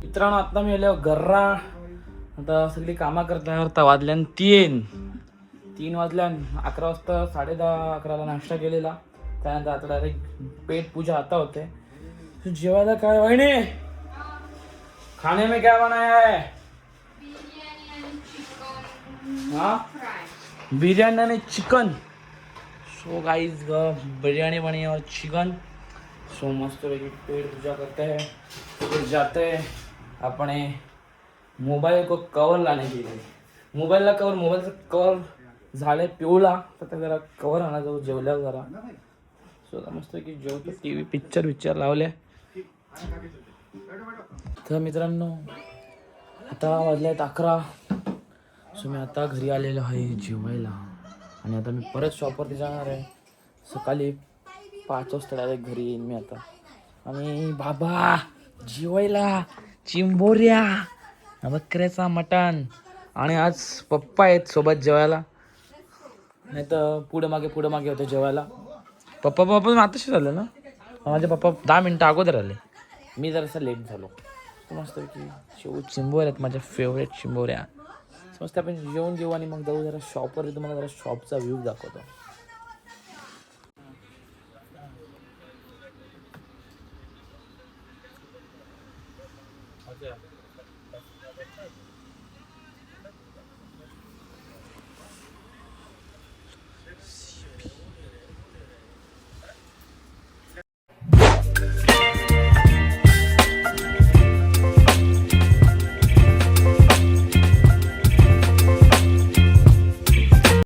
मित्रांनो आता मी आलो घर्रा. आता सगळी कामं करता वाजल्यान 3 वाजल्यान 11 वाजता 10:30-11ला नाश्ता केलेला. त्यानंतर आता डायरेक्ट पेट पूजा आता होते. जेवायला काय वहिनी खाने में क्या बनाया है? हाँ बिरयानी आणि चिकन. सो गाइस बिरयानी बनी और चिकन. सो मस्त पेट पूजा करते हैं फिर जाते हैं अपने मोबाईल को कवर लाने के लिए. मोबाईलचं कवर झाले पिवळा तर ते जरा कवर आणा जाऊ जेवल्यावर जरा. सो मस्त की जेवतो TV पिक्चर लावले. तर मित्रांनो आता वाजले आहेत 11. सो मी आता घरी आलेलो आहे जेवायला आणि आता मी परत शॉपवरती जाणार आहे. सकाळी 5 वाजता डायरेक्ट घरी येईन मी आता. आणि बाबा जेवायला चिंबोऱ्या बकऱ्याचा मटण आणि आज पप्पा आहेत सोबत जेवायला. नाही तर पुढे मागे होते जेवायला. पप्पा आताशी झालं ना. माझे पप्पा 10 मिनटं अगोदर आले. मी जरासा लेट झालो. मस्त की चिंबोऱ्या आहेत माझ्या फेवरेट चिंबोऱ्या. मस्त आपण जेवून घेऊ आणि मग जाऊ जरा शॉपवर. तुम्हाला जरा शॉपचा व्ह्यू दाखवतो.